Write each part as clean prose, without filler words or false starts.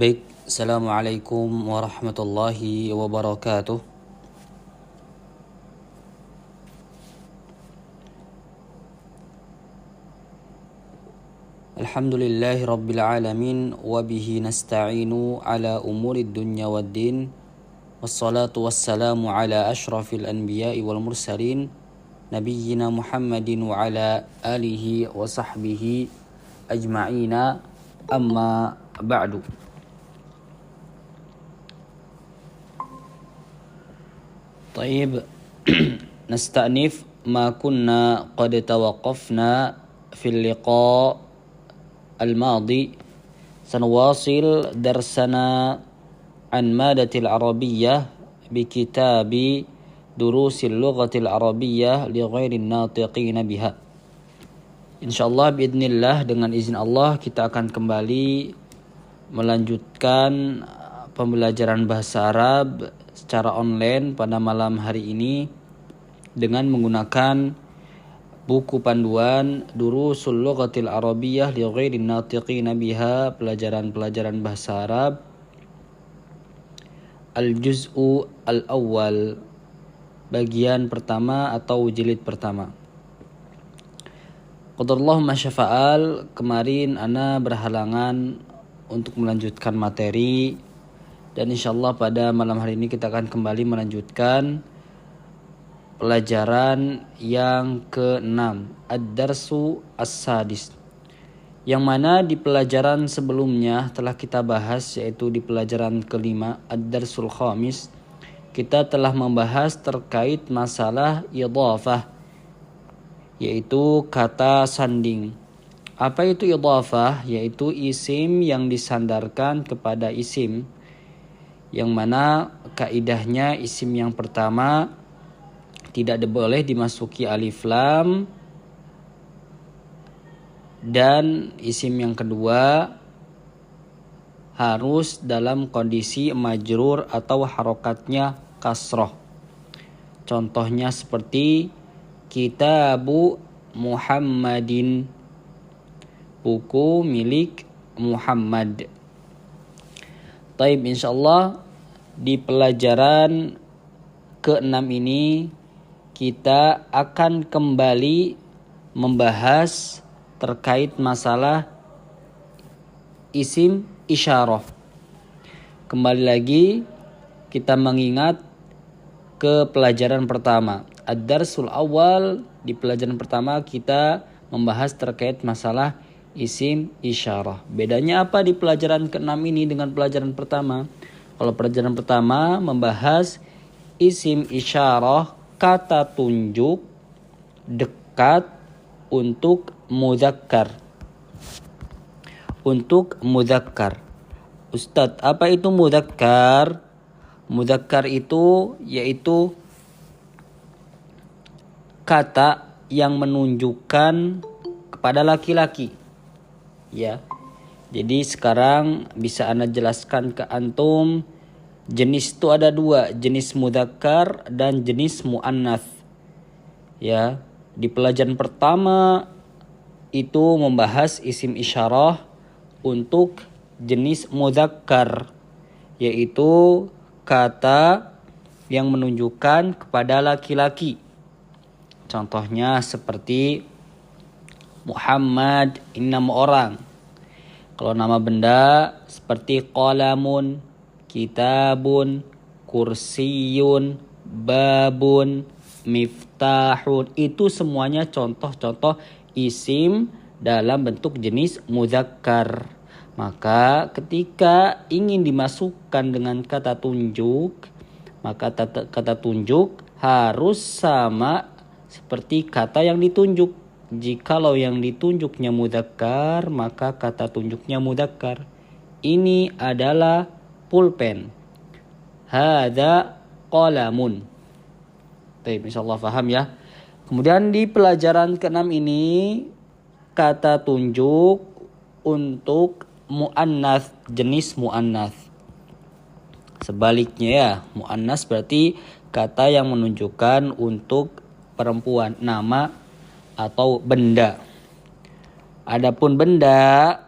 Baik, Assalamualaikum warahmatullahi wabarakatuh. Alhamdulillahi rabbil alamin, wabihi nasta'inu ala umurid dunya waddin. Wassalatu wassalamu ala ashrafil anbiya'i wal mursalin, nabiyyina Muhammadin wa ala alihi wa sahbihi ajma'ina, amma ba'du. طيب نستأنف ما كنا قد توقفنا في اللقاء الماضي. سنواصل درسنا عن مادة العربية بكتاب دروس اللغة العربية لغير الناطقين بها. Insyaallah biidznillah, dengan izin Allah kita akan kembali melanjutkan pembelajaran bahasa Arab secara online pada malam hari ini dengan menggunakan buku panduan Durusul Lughatil Arabiyyah li ghairin natiqina biha, pelajaran-pelajaran bahasa Arab, Al-Juz'u Al-Awwal, bagian pertama atau jilid pertama. Qadarullah masyafa'al, kemarin ana berhalangan untuk melanjutkan materi, dan insyaallah pada malam hari ini kita akan kembali melanjutkan pelajaran yang ke-6, Ad-Darsu As-Sadis, yang mana di pelajaran sebelumnya telah kita bahas, yaitu di pelajaran ke-5, Ad-Darsul Khamis, kita telah membahas terkait masalah idhafah, yaitu kata sanding. Apa itu idhafah? Yaitu isim yang disandarkan kepada isim, yang mana kaidahnya isim yang pertama tidak boleh dimasuki alif lam, dan isim yang kedua harus dalam kondisi majrur atau harokatnya kasroh. Contohnya seperti Kitabu Muhammadin, buku milik Muhammad. Taib, insyaallah di pelajaran ke-6 ini kita akan kembali membahas terkait masalah isim isyarah. Kembali lagi kita mengingat ke pelajaran pertama, Ad-Darsul Awal. Di pelajaran pertama kita membahas terkait masalah isim isyarah. Bedanya apa di pelajaran ke-6 ini dengan pelajaran pertama? Kalau pelajaran pertama membahas isim isyarah, kata tunjuk dekat untuk mudzakkar. Untuk mudzakkar. Ustadz, apa itu mudzakkar? Mudzakkar itu yaitu kata yang menunjukkan kepada laki-laki. Ya. Jadi sekarang bisa Anda jelaskan ke antum, jenis itu ada dua, jenis mudzakkar dan jenis muannats. Ya, di pelajaran pertama itu membahas isim isyarah untuk jenis mudzakkar, yaitu kata yang menunjukkan kepada laki-laki. Contohnya seperti Muhammad, ini nama orang. Kalau nama benda seperti qalamun, kitabun, kursiyun, babun, miftahun, itu semuanya contoh-contoh isim dalam bentuk jenis mudzakkar. Maka ketika ingin dimasukkan dengan kata tunjuk, maka kata tunjuk harus sama seperti kata yang ditunjuk. Jikalau yang ditunjuknya mudzakkar, maka kata tunjuknya mudzakkar. Ini adalah pulpen. Hadza qalamun. Baik, insyaallah paham ya. Kemudian di pelajaran ke-6 ini kata tunjuk untuk muannats, jenis muannats. Sebaliknya ya, muannats berarti kata yang menunjukkan untuk perempuan, nama atau benda. Adapun benda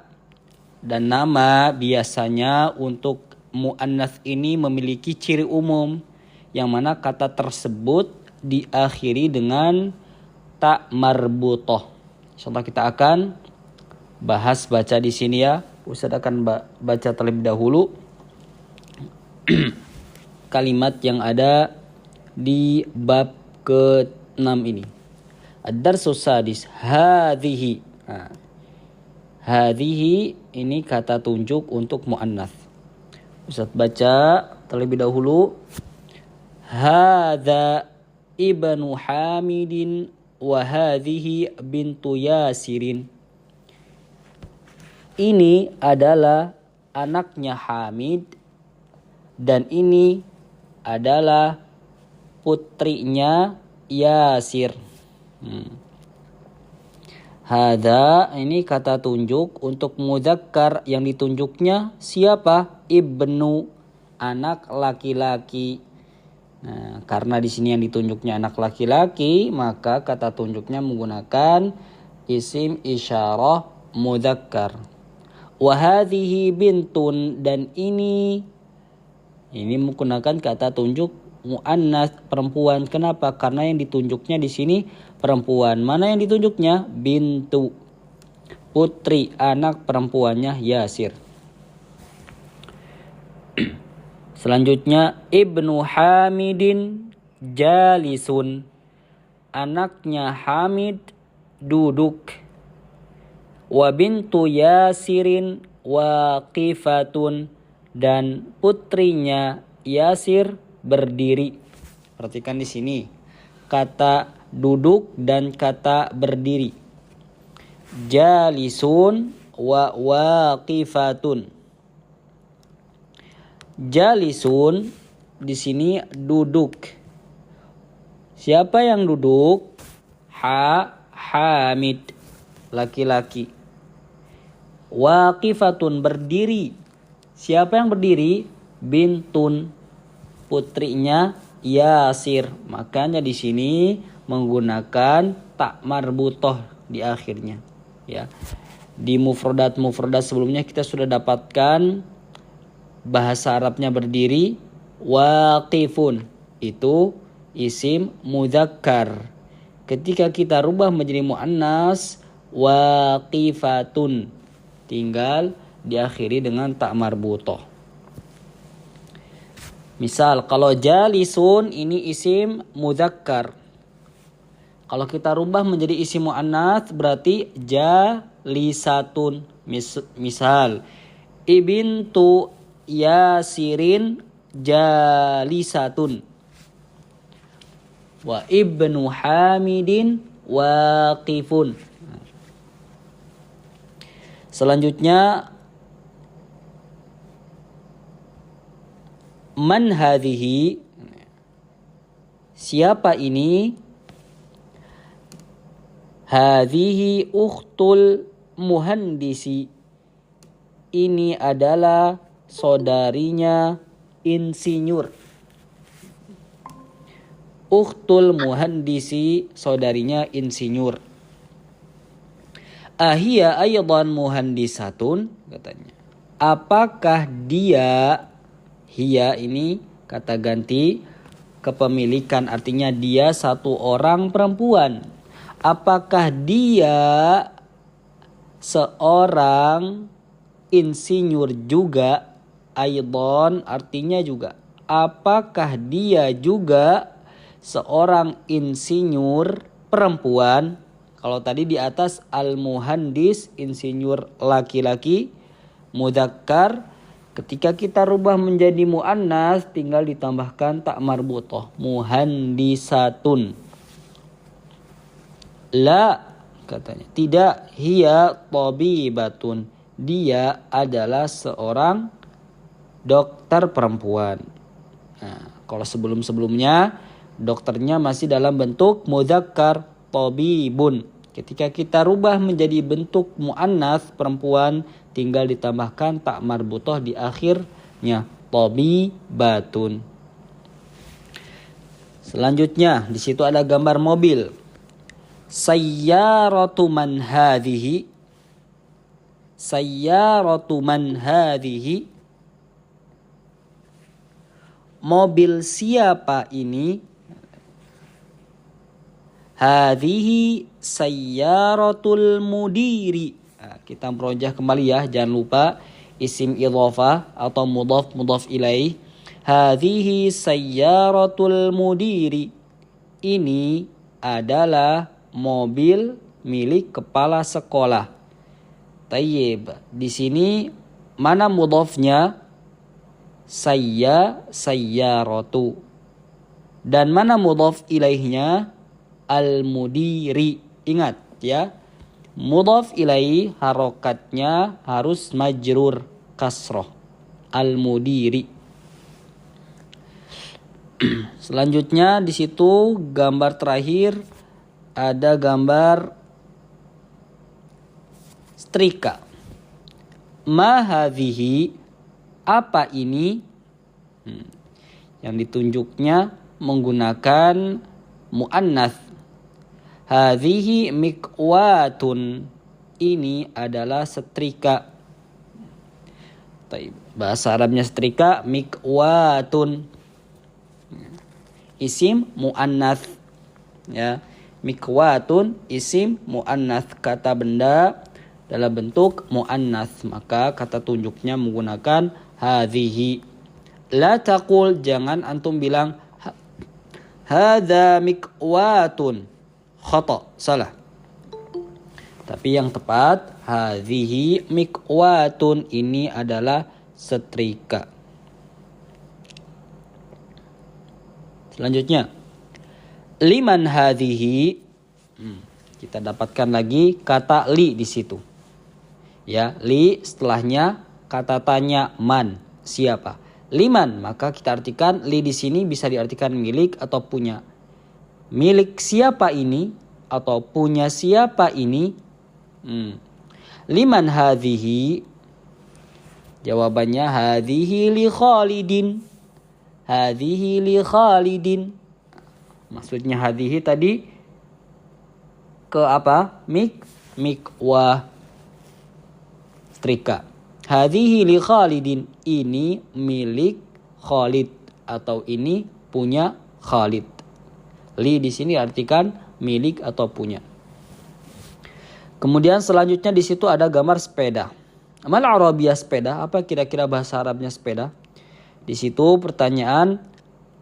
Dan nama biasanya untuk muannats ini memiliki ciri umum yang mana kata tersebut diakhiri dengan ta marbutoh. Insyaallah kita akan bahas baca di sini ya. Ustaz akan baca terlebih dahulu kalimat yang ada di bab ke-6 ini. Ad-darsus sadis hadhihi. Hadhihi ini kata tunjuk untuk muannats. Ustaz baca terlebih dahulu. Hadza ibnu Hamidin wa hadhihi bintu Yasirin. Ini adalah anaknya Hamid dan ini adalah putrinya Yasir. Hadza ini kata tunjuk untuk mudzakkar yang ditunjuknya siapa? Ibnu, anak laki-laki. Nah, karena di sini yang ditunjuknya anak laki-laki, maka kata tunjuknya menggunakan isim isyarah mudzakkar. Wa hadhihi bintun, dan ini menggunakan kata tunjuk muannats perempuan. Kenapa? Karena yang ditunjuknya di sini perempuan. Mana yang ditunjuknya? Bintu, putri, anak perempuannya Yasir. Selanjutnya Ibnu Hamidin jalisun, anaknya Hamid duduk. Wa bintu Yasirin waqifatun, dan putrinya Yasir berdiri. Perhatikan di sini kata duduk dan kata berdiri. Jalisun wa waqifatun. Jalisun di sini duduk. Siapa yang duduk? Hamid, laki-laki. Waqifatun berdiri. Siapa yang berdiri? Bintun, putrinya Yasir. Makanya di sini menggunakan ta marbutoh di akhirnya. Ya. Di mufradat sebelumnya kita sudah dapatkan bahasa Arabnya berdiri. Waqifun itu isim mudzakkar. Ketika kita rubah menjadi muannas, waqifatun, tinggal diakhiri dengan ta marbutoh. Misal kalau jalisun ini isim mudzakkar. Kalau kita rubah menjadi isim muannats berarti jalisatun. Misal ibintu Yasirin jalisatun. Wa ibnu Hamidin waqifun. Selanjutnya man hadhihi, siapa ini? Hadhihi ukhtul muhandisi, ini adalah saudarinya insinyur. Ukhtul muhandisi, saudarinya insinyur. Ahia aydan muhandisatun, katanya. Apakah dia, hiya ini kata ganti kepemilikan, artinya dia satu orang perempuan. Apakah dia seorang insinyur juga? Aydan artinya juga. Apakah dia juga seorang insinyur perempuan? Kalau tadi di atas al-muhandis, insinyur laki-laki, mudzakkar. Ketika kita rubah menjadi muannas, tinggal ditambahkan ta marbutoh, muhandisatun. La, katanya, tidak, hiya tabibatun, dia adalah seorang dokter perempuan. Nah, kalau sebelum-sebelumnya dokternya masih dalam bentuk mudzakkar, tabibun. Ketika kita rubah menjadi bentuk muannats perempuan, tinggal ditambahkan ta marbutoh di akhirnya, tabibatun. Selanjutnya di situ ada gambar mobil. Sayyaratu man hadhihi, sayyaratu man hadhihi. Mobil siapa ini? Hadhihi sayyaratul mudiri. Nah, kita merojah kembali ya, jangan lupa isim idhofah atau mudhaf ilaih. Hadhihi sayyaratul mudiri. Ini adalah mobil milik kepala sekolah. Tayyib. Di sini mana mudhafnya? Sayyaratu. Dan mana mudhaf ilaihnya? Al-mudiri. Ingat ya, mudhaf ilaih harokatnya harus majrur kasroh. Al-mudiri. Selanjutnya di situ gambar terakhir ada gambar setrika. Ma hadhihi, apa ini? Yang ditunjuknya menggunakan muannats. Hadhihi mikwatun, ini adalah setrika. Bahasa Arabnya setrika mikwatun. Isim muannats ya. Mikwatun isim muannats, kata benda dalam bentuk muannats, maka kata tunjuknya menggunakan hadhihi. La taqul, jangan antum bilang hadza mikwatun, khata, salah. Tapi yang tepat hadhihi mikwatun, ini adalah setrika. Selanjutnya liman hadhihi, kita dapatkan lagi kata li di situ. Ya, li setelahnya kata tanya man, siapa? Liman, maka kita artikan li di sini bisa diartikan milik atau punya. Milik siapa ini atau punya siapa ini? Liman hadhihi? Jawabannya hadhihi li Khalidin. Hadhihi li Khalidin. Maksudnya hadhihi tadi ke apa? Mikwah, setrika. Hadhihi li Khalidin, ini milik Khalid atau ini punya Khalid. Li di sini artikan milik atau punya. Kemudian selanjutnya di situ ada gambar sepeda. Mal Arabiyah sepeda, apa kira-kira bahasa Arabnya sepeda? Di situ pertanyaan,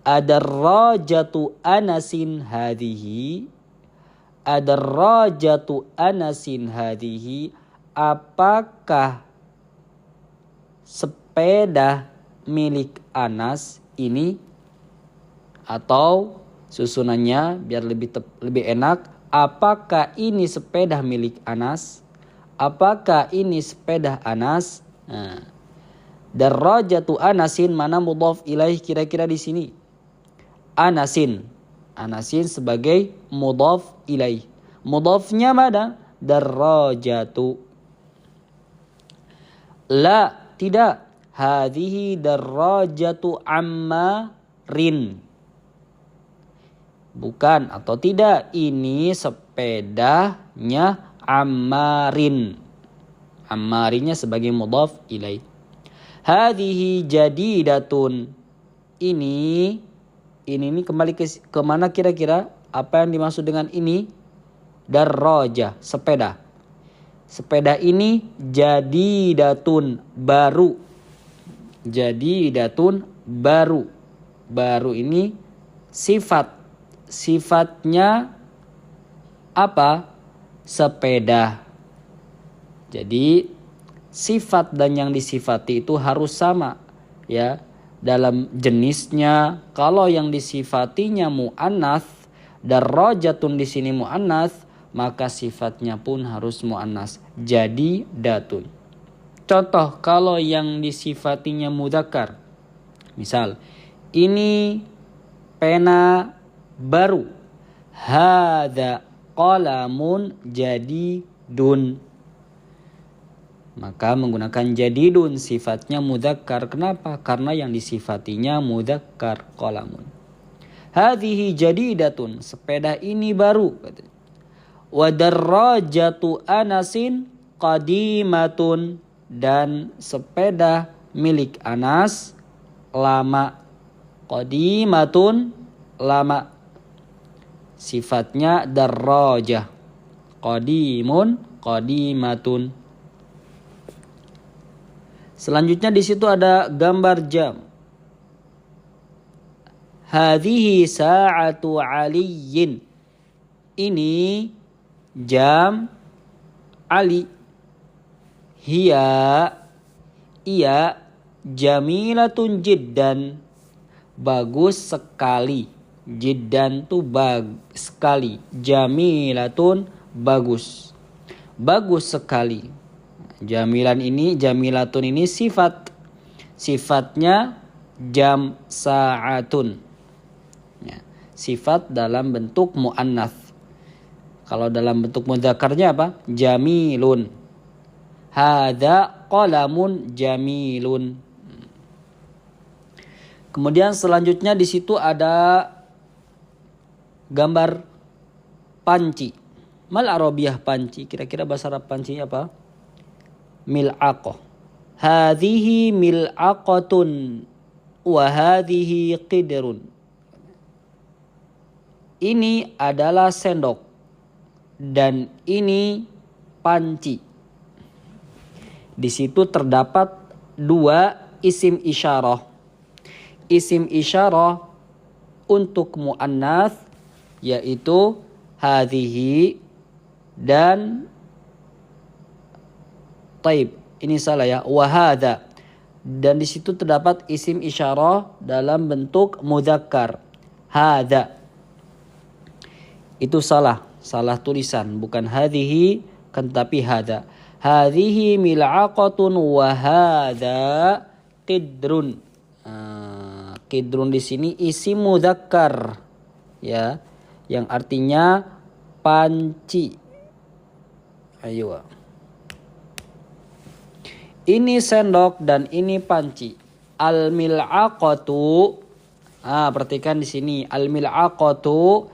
adarrajatu anasin hadhihi. Adarrajatu anasin hadhihi, apakah sepeda milik Anas ini? Atau susunannya biar lebih enak, apakah ini sepeda milik Anas? Apakah ini sepeda Anas? Darrajatu Anasin, mana mudhaf ilaih kira-kira di sini? Anasin sebagai mudhaf ilaih. Mudhafnya mana? Darrajatu. La, tidak. Hadhihi darrajatu Ammarin. Bukan atau tidak, ini sepedanya Ammarin. Ammarinya sebagai mudhaf ilaih. Hadhihi jadidatun. Ini kembali ke mana kira-kira? Apa yang dimaksud dengan ini? Darrajah, sepeda. Sepeda ini jadidatun, baru. Jadidatun, baru. Baru ini sifat. Sifatnya apa? Sepeda. Jadi sifat dan yang disifati itu harus sama ya dalam jenisnya. Kalau yang disifatinya muannats, darrajatun di sini muannats, maka sifatnya pun harus muannats. Jadi datun. Contoh kalau yang disifatinya mudzakkar. Misal, ini pena baru. Hadza qalamun jadidun. Maka menggunakan jadidun, sifatnya mudzakkar. Kenapa? Karena yang disifatinya mudzakkar, qalamun. Hadhihi jadidatun, sepeda ini baru. Wa darrajatu Anasin qadimatun, dan sepeda milik Anas lama. Qadimatun, lama. Sifatnya darrajah. Qadimun, qadimatun. Selanjutnya di situ ada gambar jam. Hadhihi sa'atu Aliyin. Ini jam Ali. Ia jamilatun jiddan, bagus sekali. Jiddan tu sekali. Jamilatun, bagus. Bagus sekali. Jamilatun ini sifat. Sifatnya jam sa'atun. Ya, sifat dalam bentuk muannats. Kalau dalam bentuk mudzakarnya apa? Jamilun. Hadza qalamun jamilun. Kemudian selanjutnya di situ ada gambar panci. Mal arabiyah panci. Kira-kira bahasa Arab panci apa? Mil'aqah. Hadhihi mil'aqatun wa hadhihi qidrun. Ini adalah sendok dan ini panci. Di situ terdapat dua isim isyarah. Isim isyarah untuk muannats yaitu hadhihi dan ini salah ya, wahada. Dan di situ terdapat isim isyarah dalam bentuk mudzakkar, hada. Itu salah tulisan, bukan hadhihi kan tapi hada. Hadhihi mil'aqatun wa hadza qidrun. Qidrun di sini isim mudzakkar ya, yang artinya panci. Ayo. Ini sendok dan ini panci. Al-mil'aqatu. Perhatikan di sini al-mil'aqatu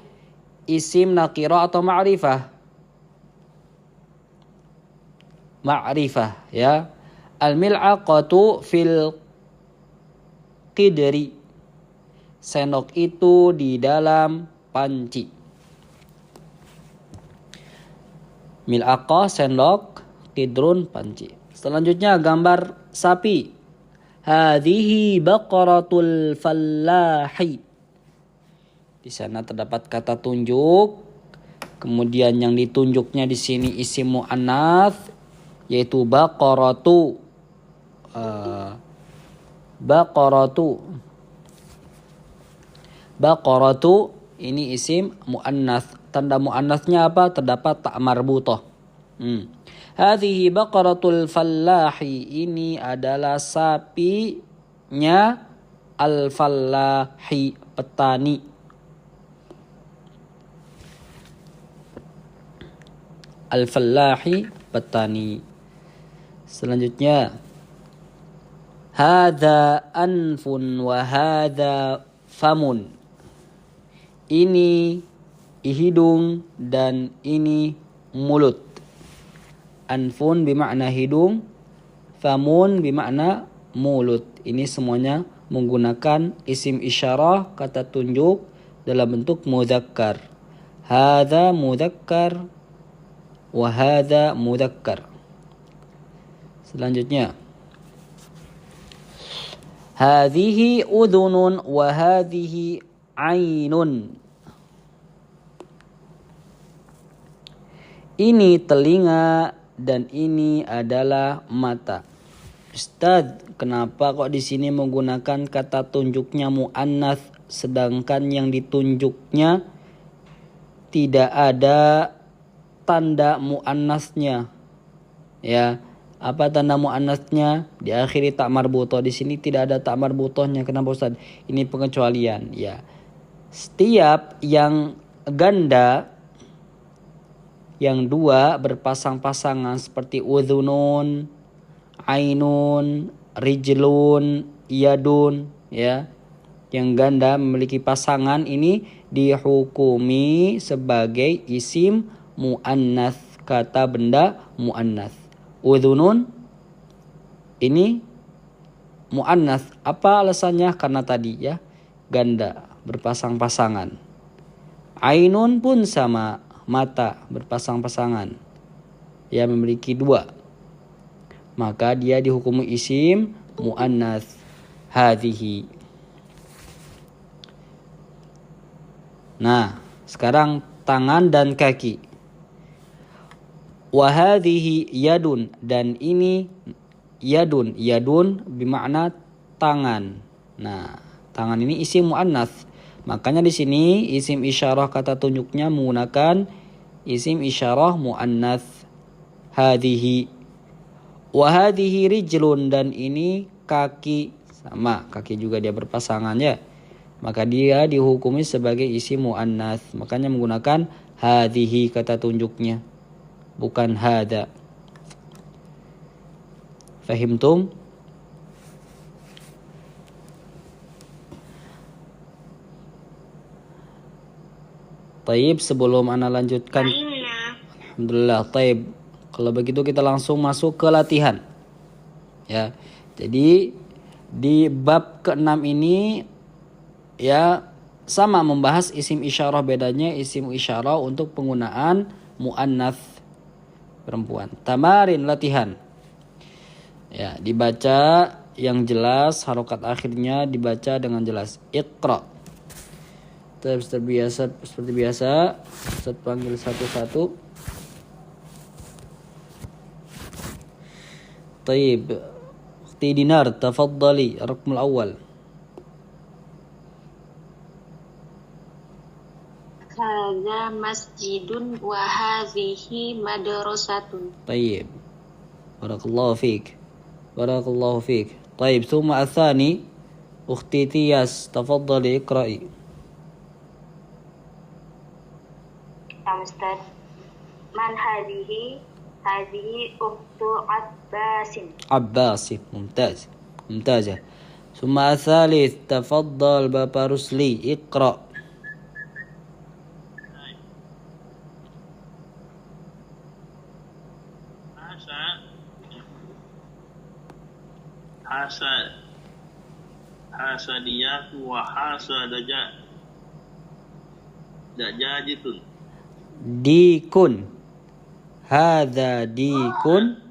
isim nakirah atau ma'rifah? Ma'rifah ya. Al-mil'aqatu fil qidri. Sendok itu di dalam panci. Mil'aqah sendok, qidrun panci. Selanjutnya gambar sapi. Hadhihi baqaratul fallahi. Di sana terdapat kata tunjuk. Kemudian yang ditunjuknya di sini isim muannats yaitu baqaratu. Baqaratu ini isim muannats. Tanda muannatsnya apa? Terdapat ta marbutah. Hadhihi baqaratul fallahi. Ini adalah sapinya al-fallahi, petani. Al-fallahi, petani. Selanjutnya hadza anfun wa hadza famun. Ini hidung dan ini mulut. Anfun bermakna hidung, famun bermakna mulut. Ini semuanya menggunakan isim isyarah, kata tunjuk dalam bentuk mudzakkar. Hadza mudzakkar wa hadza mudzakkar. Selanjutnya hadhihi udhunun wa hadhihi ainun. Ini telinga dan ini adalah mata. Ustaz, kenapa kok di sini menggunakan kata tunjuknya muannats sedangkan yang ditunjuknya tidak ada tanda muannatsnya? Ya, apa tanda muannatsnya? Diakhiri ta marbutah. Di sini tidak ada ta marbutahnya. Kenapa Ustaz? Ini pengecualian, ya. Setiap yang ganda, yang dua berpasang-pasangan seperti udhunun, ainun, rijlun, yadun, ya. Yang ganda memiliki pasangan ini dihukumi sebagai isim muannats, kata benda muannats. Udhunun ini muannats. Apa alasannya? Karena tadi ya ganda, berpasang-pasangan. Ainun pun sama, mata berpasang-pasangan. Ya memiliki dua. Maka dia dihukumi isim muannats. Hadhihi. Nah, sekarang tangan dan kaki. Wa hadhihi yadun, dan ini yadun. Yadun bermakna tangan. Nah, tangan ini isim muannats. Makanya di sini isim isyarah kata tunjuknya menggunakan isim isyarah muannats. Hadhihi. Wa hadhihi rijlun, dan ini kaki. Sama, kaki juga dia berpasangan ya. Maka dia dihukumi sebagai isim muannats. Makanya menggunakan hadhihi kata tunjuknya, bukan hada. Fahimtum? Taib, sebelum ana lanjutkan. Alhamdulillah. Taib. Kalau begitu kita langsung masuk ke latihan. Ya. Jadi di bab ke-6 ini ya sama membahas isim isyarah. Bedanya isim isyarah untuk penggunaan muannats perempuan. Tamarin, latihan. Ya, dibaca yang jelas, harokat akhirnya dibaca dengan jelas. Iqra. Seperti biasa, Ustaz panggil satu-satu. Taib. Ukhti Dinar, tafaddali, rakmul awal. Hadza masjidun wa hadhihi madrasatun. Taib. Barakallahu fiik. Barakallahu fiik. Taib, thumma athani. Ukhti Tiyas, tafaddali, iqra'i. Ustaz, man hadhihi? Hadhihi ukhtu Abbasin. Abbasin, mumtaz. Mumtazah. ثم الثالث تفضل Bapak Rusli, اقرأ. Hasadiyatu wa dajajitun. Dikun. Hadza dikun.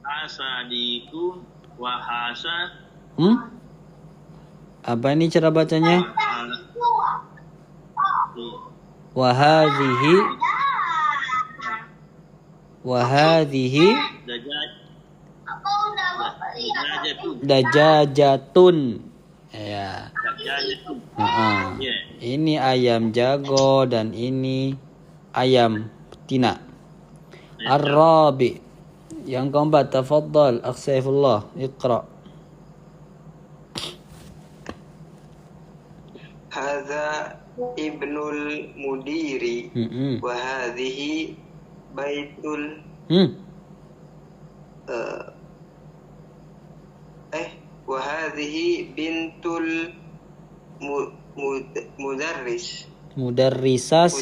Hasadikun wa hasa. Apa ini cara bacanya? Wa hadhihi. Wa hadhihi dajajatun. Ya. Ini ayam jago dan ini ayam betina. Ar-rabi. Yang keempat, tafaddal Akh Saifullah, iqra. Hadza ibnul mudiri wa hadhihi baitul wa hadhihi bintul mudarris. Mudarrisu.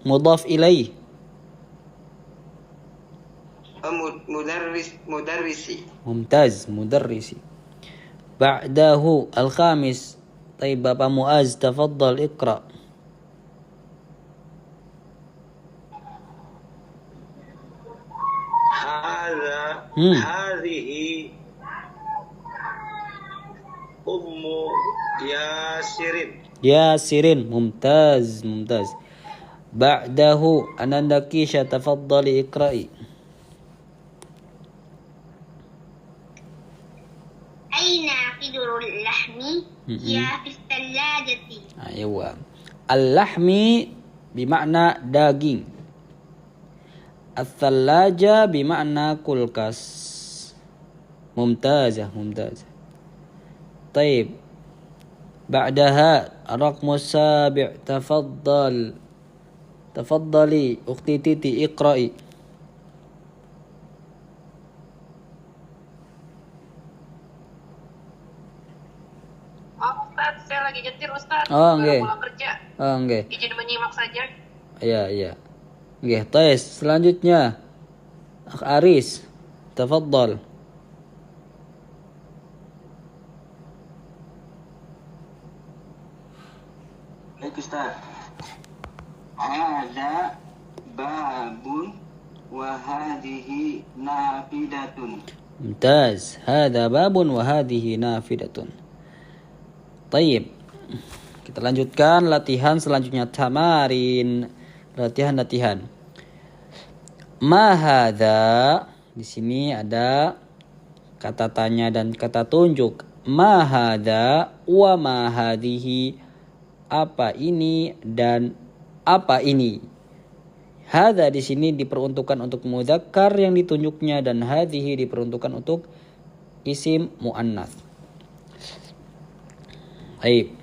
Mudhaf ilaih. Mudarrisi. Mumtaz, mudarrisi. Ba'dahu al-khamis. Taib Bapak Muaz, tafaddal iqra. Hadhihi ummu Yasirin. Mumtaz. Ba'dahu Ananda Kisha, tafaddali iqra'i. Aina qidrul lahmi? Ya fis thalajati. Aywa. Al-lahmi bimakna daging. Al-thallaja bimakna kulkas. Mumtazah. Taib. Ba'daha Raqmus sabi' Tafaddali Ukhti Titi, iqra'i. Ustaz, saya lagi nyetir Ustaz. Oh, nggih. Pulang kerja. Nggih. Izin menyimak saja. Iya. Nggih, tes selanjutnya. Akh Aris, tafadhal. Baik Ustaz. Ada babun wa hadhihi nafidatun. Mumtaz. Hada babun wa hadhihi nafidatun. Tayyib. Kita lanjutkan latihan selanjutnya, tamarin. Latihan. Ma hadza. Di sini ada kata tanya dan kata tunjuk. Ma hadza wa ma hadhihi. Apa ini dan apa ini. Hadza di sini diperuntukkan untuk mudzakkar yang ditunjuknya dan hadhihi diperuntukkan untuk isim muannats. Baik.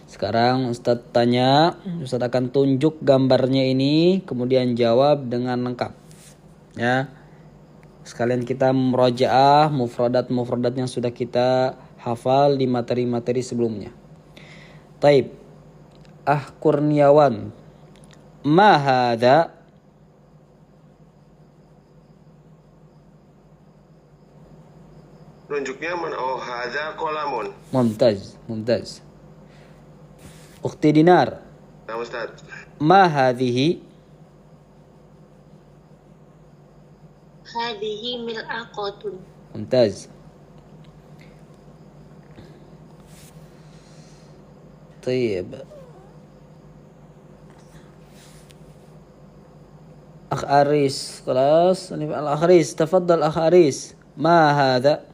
Sekarang Ustaz tanya, Ustaz akan tunjuk gambarnya ini kemudian jawab dengan lengkap. Ya. Sekalian kita murajaah mufradat yang sudah kita hafal di materi-materi sebelumnya. Taib. Kurniawan. Ma hadza? Nunjuknya hadza qalamun. Mumtaz. Ukhti Dinar. Nah, Ustaz. Ma hadhihi? Hadhihi mil'aqatun. Mumtaz. طيب أخ أريس خلاص الأخ أريس تفضل أخ أريس ما هذا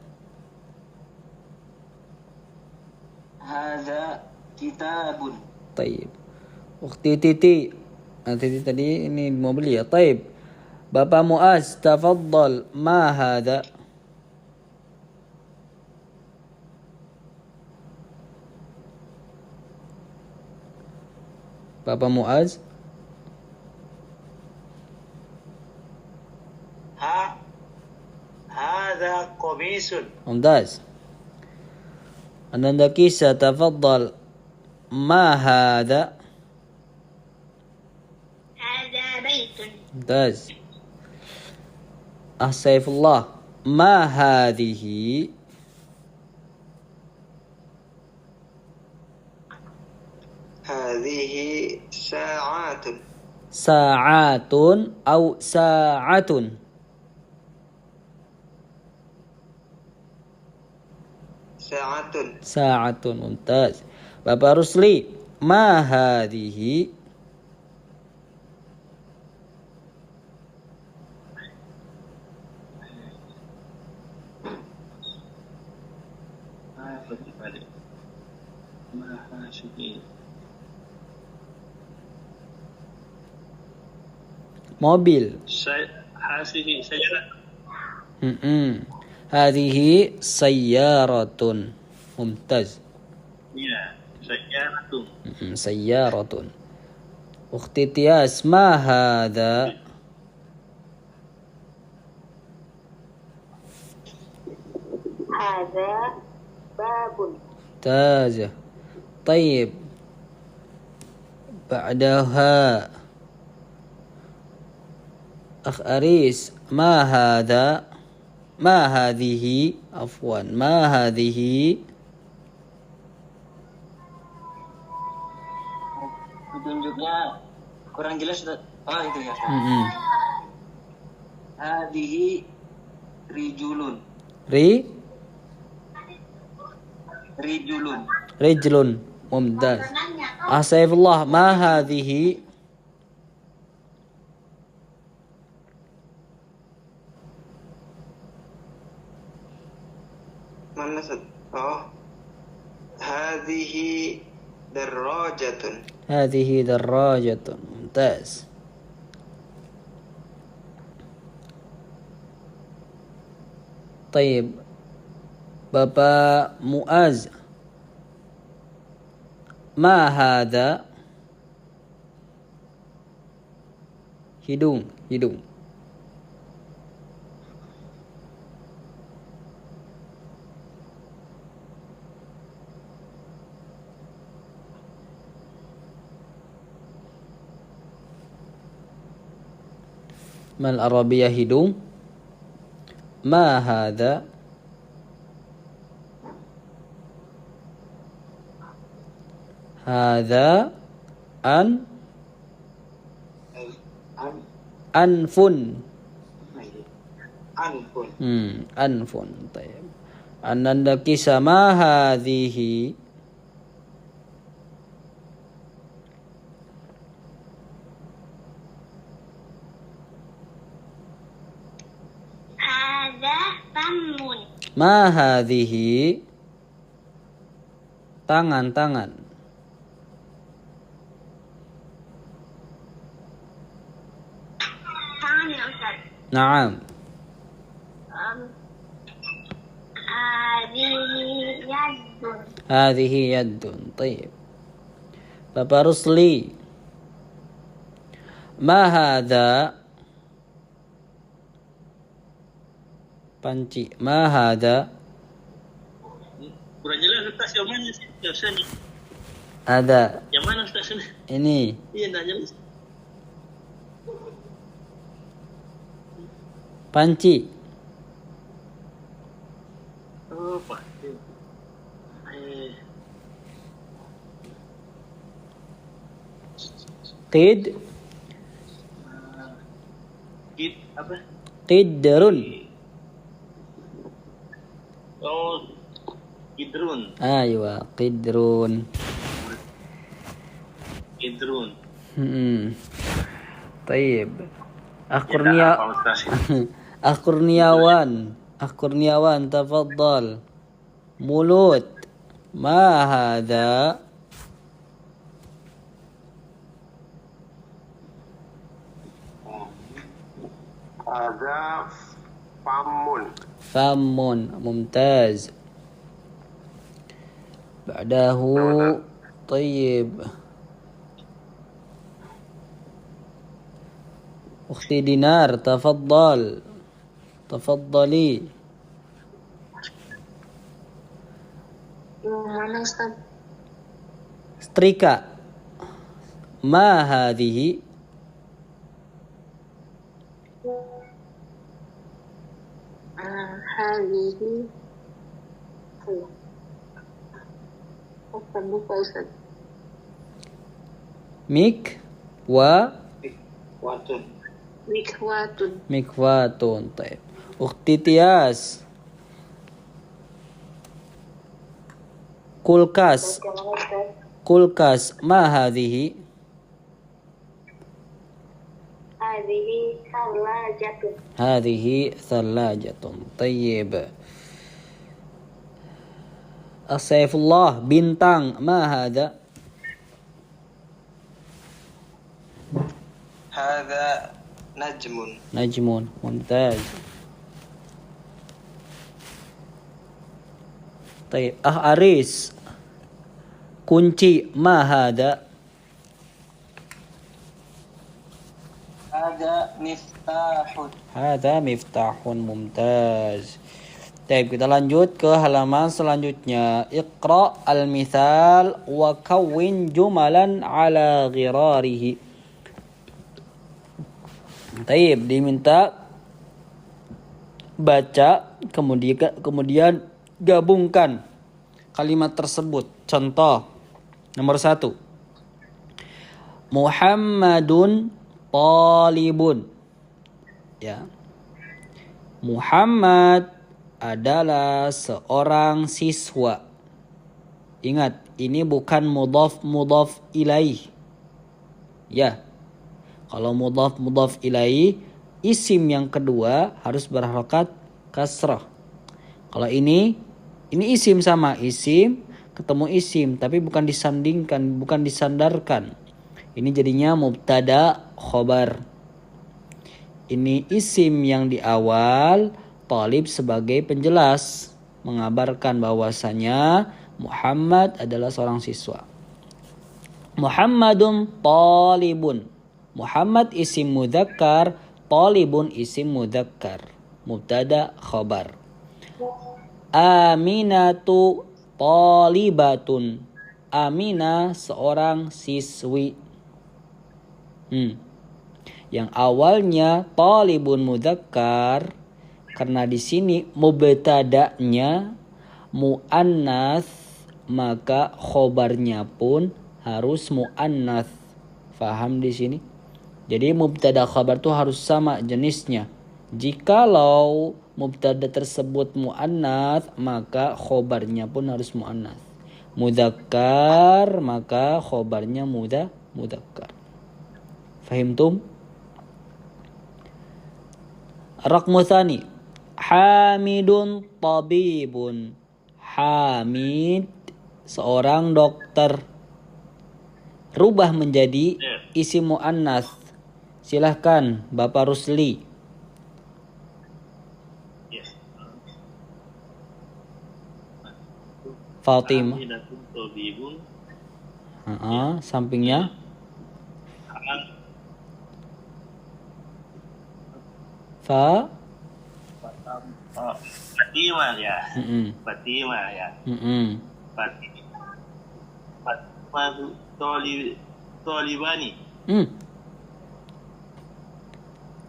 Hadza kitabun. طيب أختي تيتي تيتي tadi ini mau beli ya طيب Bapak Muaz تفضل ما هذا Bapak Muaz Hadza qamisun. ممتاز Ananda Kisa تفضل ما هذا Hadza baitun. ممتاز سيف الله ما هذه Hadhihi sa'atun. ساعات أو ساعة Sa'atun. ساعة ممتاز Bapak Rusli ما هذه Apa itu balik? Maha syukur. mobil Hasihi sajalah. هذه سيارة ممتاز Ya, sayyaratun. سيارة أختي تياس ما هذا Hadza babun. ممتازة طيب بعدها أخ أريس ما هذا ما هذه عفوا ما هذه Petunjuknya kurang jelas Ustaz. Oh itu ya Ustaz. Hadhihi rijulun. Rijulun. رجل ممتاز سيف الله ما هذه Mana Ustaz? Oh. Hadhihi darajatun. هذه دراجة ممتاز طيب Bapak Muaz ما هذا hidung Mal Arabiyah hidung. Ma hadza. Hadza An. anfun. Anfun. Anfun. Tayyib. Ananda kisah ma hadhihi. Hada famun. Ma hadhihi. Tangan. Tangan ya Ustaz. Naam. Hadihi yadun. Hadhihi yaddun. Tayyib. Bapak Rusli. Ma hadza. Panci. Ma hadza. Kurang jelas Ustaz, yang mana sih? Yang Ada. Yang mana Ustaz? Ini. Iya, enggak jelas. Panci. Oh, Pak. Qid. Apa? Qidrun. Oh, Idrun. Aywa. Qidrun. Idrun. Tayyib. Ya, apa Ustaz? Akurniawan, tafaddal. Mulut. Ma hadza. Hadza famun. Famun. Mumtaz. Ba'dahu. Tayyib. Ukhti Dinar, tafaddal. Tafaddali. Mana Ustaz? Setrika. Ma hadhihi. Hadihi. Apa lupa Ustaz? Mik wa Watun. Mikwatun. mikwatun. Taib. Ukhti Tias. Kulkas. Kulkas. Ma hadhihi. Hadihi salajatun. Hadhihi thalajatun. Tayyib. As-Saifullah. Bintang. Ma hadha. Hadza najmun. Najmun. Mumtaz. Tayyib. Aris. Kunci. Ma hadha. Hadza miftahun. Hadha miftahun. Mumtaz. Tayyib, kita lanjut ke halaman selanjutnya. Iqra al-mithal wa kawwin jumalan ala ghirarihi. Tayyib, diminta baca kemudian gabungkan kalimat tersebut. Contoh nomor 1. Muhammadun talibun. Ya. Muhammad adalah seorang siswa. Ingat, ini bukan mudhaf ilaih. Ya. Kalau mudhaf ilaih, isim yang kedua harus berharokat kasrah. Kalau ini isim sama isim ketemu isim tapi bukan disandingkan, bukan disandarkan. Ini jadinya mubtada khobar. Ini isim yang di awal, talib sebagai penjelas, mengabarkan bahwasanya Muhammad adalah seorang siswa. Muhammadun talibun. Muhammad isim mudzakkar, talibun isim mudzakkar. Mubtada khobar. Aminatu talibatun. Amina seorang siswi. Yang awalnya talibun mudzakkar, karena di sini mubtada'nya muannats, maka khobarnya pun harus muannats. Faham di sini? Jadi mubtada khabar itu harus sama jenisnya. Jikalau mubtada tersebut muannats, maka khobarnya pun harus muannats. Mudzakkar, maka khobarnya mudzakkar. Fahimtum? Raqmu tsani, Hamidun tabibun. Hamid seorang dokter. Rubah menjadi isim muannats. Silahkan Bapak Rusli. Yes. Fatimah. Hamidatun tabibun. Sampingnya Fa. Fatimah ya. Mm-mm. Fatimah ya. Mm-mm. Fatimah Tolibani.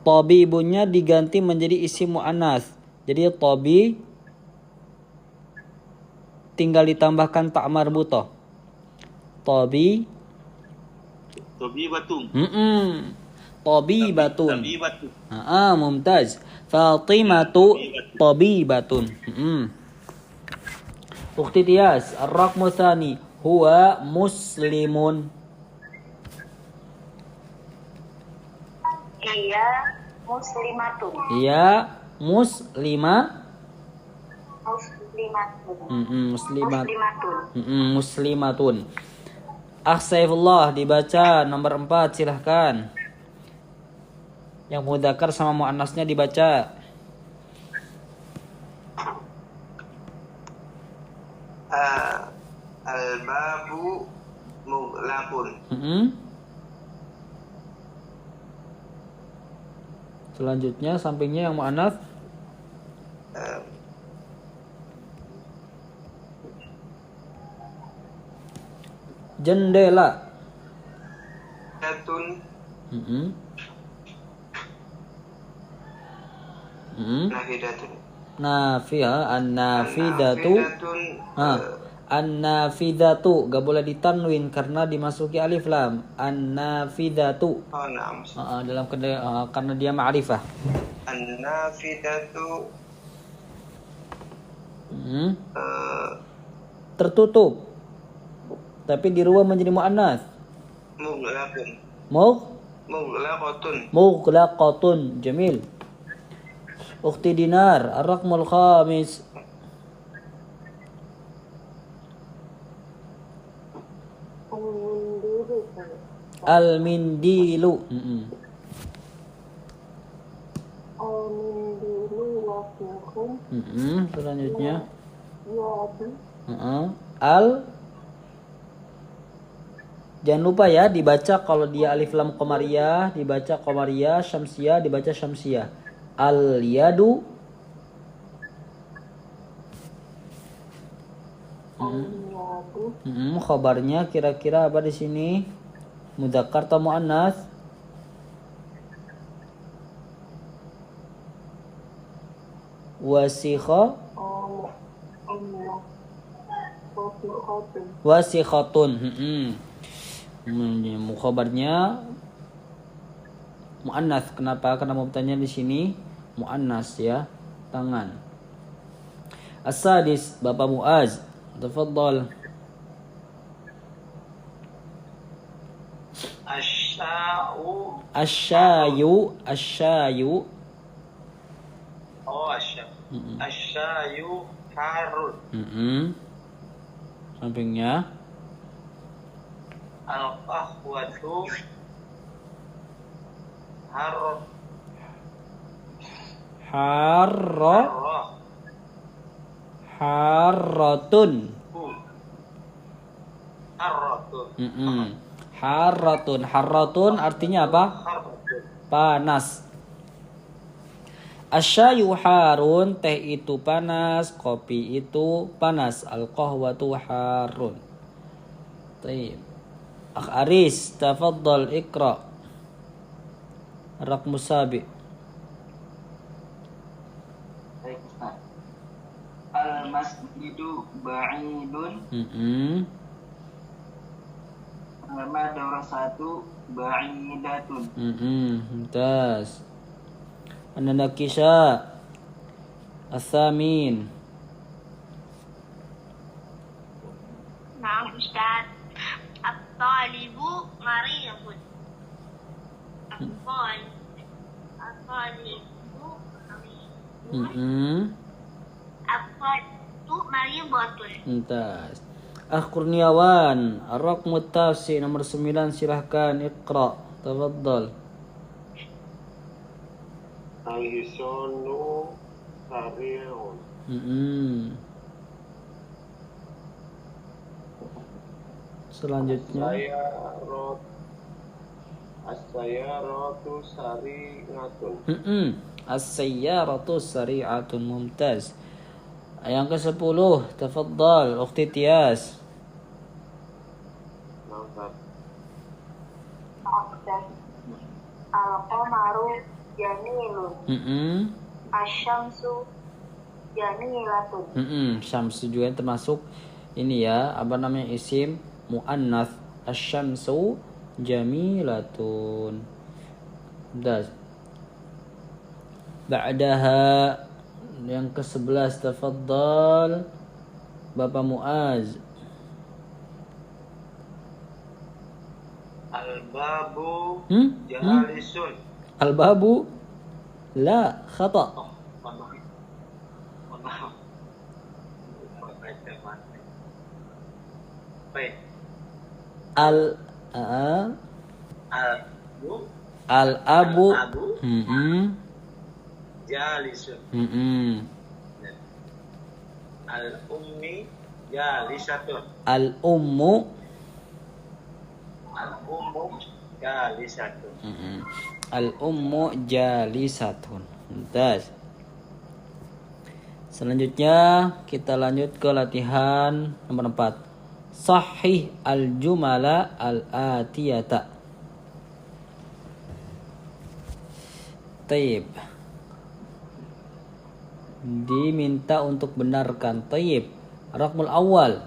Tabibunnya diganti menjadi isim muannats. Jadi tabi tinggal ditambahkan ta marbutah. Tabi. Tabibatun. Tabibatun. Tabibatun. Mumtaz. Fatimatu tabibatun. Ukhti Tias, ar-raqmu tsani huwa muslimun. Ia muslimatun. Ia muslimatun. Muslimatun. Saifullah dibaca nomor 4, silahkan. Yang mudzakkar sama muannasnya dibaca. Al-babu mughlaqun. Selanjutnya sampingnya yang muannats. Jendela. Datun. Nafidatun. An-nafidatu. An-nafidatu gak boleh ditanwin karena dimasuki alif lam. An-nafidatu. Dalam karena dia ma'rifah. An-nafidatu. Tertutup. Tapi dirubah menjadi muannats. Mughlaqun. Mughlaqatun. Mughlaqatun. Jamil. Ukhti Dinar, ar-raqmul khamis. Al-mindilu. Selanjutnya. Jangan lupa ya dibaca kalau dia alif lam qamariyah, dibaca qamariyah, syamsiyah, dibaca syamsiyah. Al-yadu. Khabarnya kira-kira apa di sini? Mudzakkar atau muannats? Wasikha. Wasikhatun. Khabarnya muannats. Kenapa? Karena mubtada'nya di sini muannats ya, tangan. As-sadis, Bapak Muaz, tafadhal. Asyayu. Asyayu harun. Sampingnya Al-qahwatu harratun. Harratun artinya apa? Panas. Asyayu harun, teh itu panas, kopi itu panas. Al-qahwatu harun. Taib. Akh Aris, tafadhal ikra. Raqmus sabi. Baik, Ustaz. Al-masjidu ba'idun. Madrasatu ba'idatun. Mumtaz. An-nakisha As-samin. Naam Ustaz. At-talibu mariyun. At-talibu mariyun. At-talibu mariyun. Mumtaz. Kurniawan, Ar-Raqmut Tasi nomor 9, silahkan Iqra. Tafadhal. Al-hisanu sari'un. Selanjutnya As-sayyaratu sari'atun. As-sayyaratu sari'atun. Mumtaz. Yang ke-10, tafadhal Ukhti Tias. Nampak. Al-qamaru jamilun. Asy-syamsu jamilatun. Syamsu juga termasuk ini ya, apa namanya, isim muannats. Asy-syamsu jamilatun. Das. Ba'daha yang ke-11, tafadhal Bapak Muaz. Al-babu Hmm? jalisun. Al-babu la khata. Baik. Al-abu Al-abu jalisun. Al-ummi jalisatun. Al-ummu Al-ummu jalisatun. Al-ummu jalisatun. Mumtaz. Selanjutnya kita lanjut ke latihan nomor 4. Sahih al-jumala al-atiyata. Taib. Diminta untuk benarkan. Taib. Raqmul awal.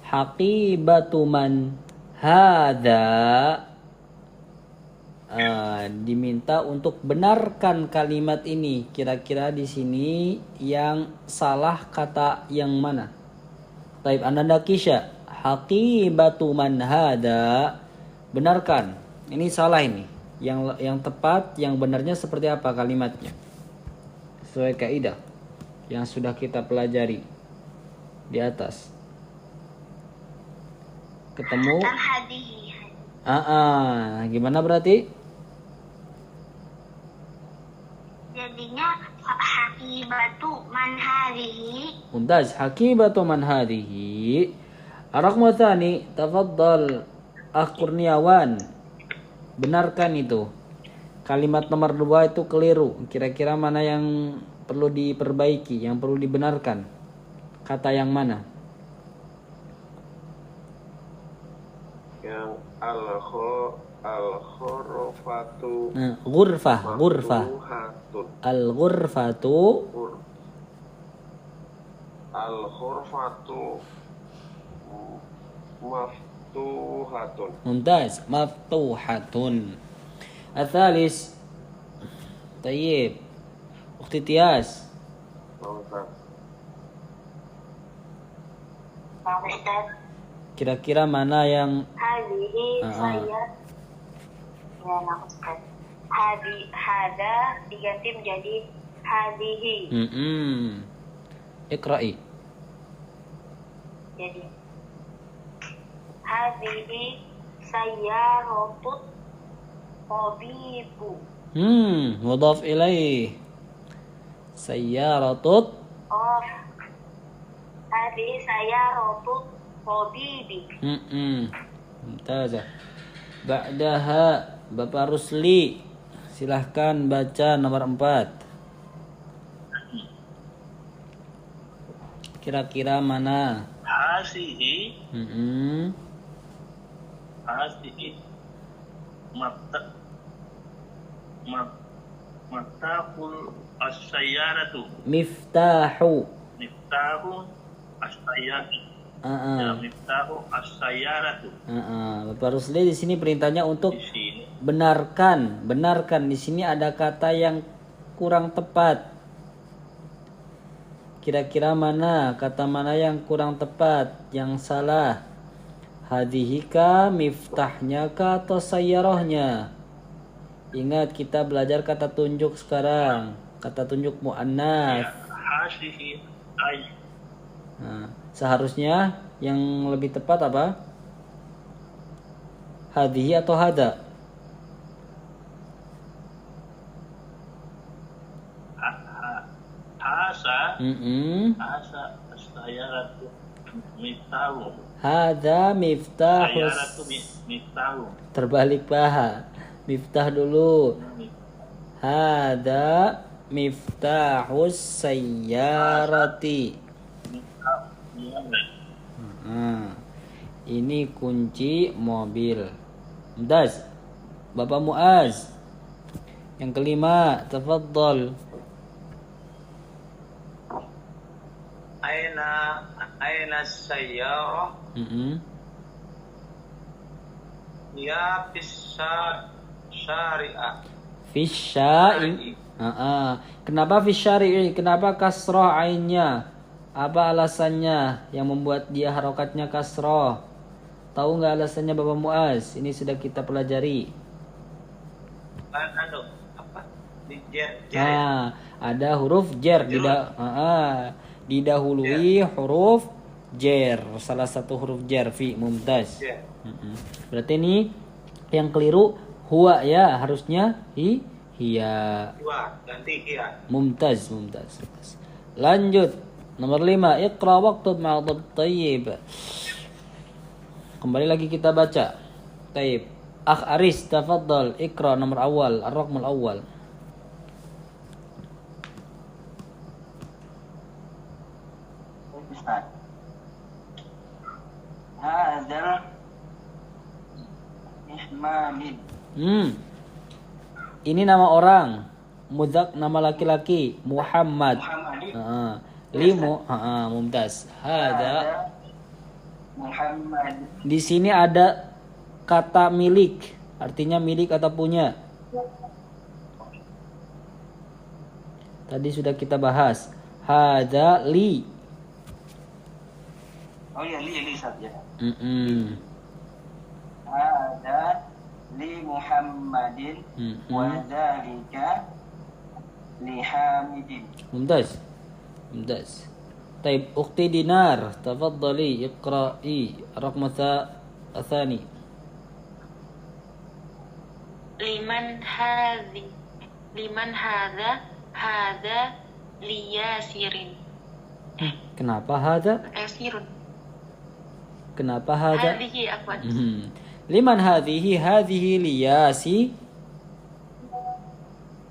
Haqibatu man hadza. Diminta untuk benarkan kalimat ini. Kira-kira di sini yang salah kata yang mana? Taib, Anda nakisha. Haqibatu man hadza. Benarkan. Ini salah ini. Yang tepat, yang benarnya seperti apa kalimatnya? Sesuai kaidah yang sudah kita pelajari di atas. Ketemu? Gimana berarti? Jadinya haqibatu man hadhihi. Mumtaz. Haqibatu man hadhihi. Ar-raqmu tsani, tafadhal Kurniawan. Benarkan itu. Kalimat nomor 2 itu keliru. Kira-kira mana yang perlu diperbaiki, yang perlu dibenarkan? Kata yang mana? Yang al-khurfatu. Ghurfah. Maftuhatun. Al-ghurfatu. Al-khurfatu maftuhatun. Mumtaz. Maftuhatun. Al-thalis. Tayyib. Ukhti Tias. Nampak. Kira-kira mana yang Hadhihi saya. Ya, aku Ustaz. Hada diganti menjadi hadhihi. Iqra'i. Jadi hadhihi sayyaratut tabibu. Mudhaf ilaih. Sayyaratut. Oh, hadhihi sayyaratut tabibi. Mumtazah. Ba'daha Bapak Rusli. Silahkan baca nomor 4. Kira-kira mana? Hasihi Hasihi Maftahul as-sayyaratu. Miftahu. Miftahu as-sayyaratu. Ya, miftahu as-sayyaratu. Bapak Rusli di sini perintahnya untuk Di sini. benarkan. Di sini ada kata yang kurang tepat. Kira-kira kata mana yang kurang tepat, yang salah? Hadihika, miftahnya ka, atau sayyarahnya? Ingat, kita belajar kata tunjuk sekarang. Kata tunjuk Ya, mu'annas. hasihi ay. Nah, seharusnya yang lebih tepat apa? Hadihi atau hada? Hasa Mm-mm. as-sayyaratu miftahu. Hada miftahus. Sayyaratu miftahu. Terbalik paha. Miftah dulu. Hada miftahus sayyarati. Ini kunci mobil. Muaz. Bapak Muaz. Yang kelima, tafadhal. Aina sayyarah? Ya syari'ah. Fisyai. Kenapa fisyari? Kenapa kasroh ainnya? Apa alasannya yang membuat dia harokatnya kasroh? Tahu nggak alasannya Bapak Muaz? Ini sudah kita pelajari. Apa? Di jer. Ada huruf jer didahului huruf jer, salah satu huruf jer fi. Mumtaz. Jer. Berarti ini yang keliru huwa ya, harusnya hiya. Dua, ganti iya. Mumtaz. Lanjut. Nomor 5, iqra waktub ma'adab tayyib. Kembali lagi kita baca. Tayyib. Akh Aris, tafadhal, iqra nomor awal, ar-raqmul awal. Hadal Ihmadin. Ini nama orang. Mudzak nama laki-laki, Muhammad. Mumtaz. Hada. Muhammad. Di sini ada kata milik, artinya milik atau punya. Tadi sudah kita bahas. Hada li. Oh ya, li saja. Hada li Muhammadin wa dzalika li Hamidin. Mumtaz. طيب أختي دينار تفضلي اقرأي الرقم الثاني. liman hadha liyasirin. Kenapa hada? Yasirun. Kenapa hada? Hadhihi afwan. Liman hadhihi liyasi.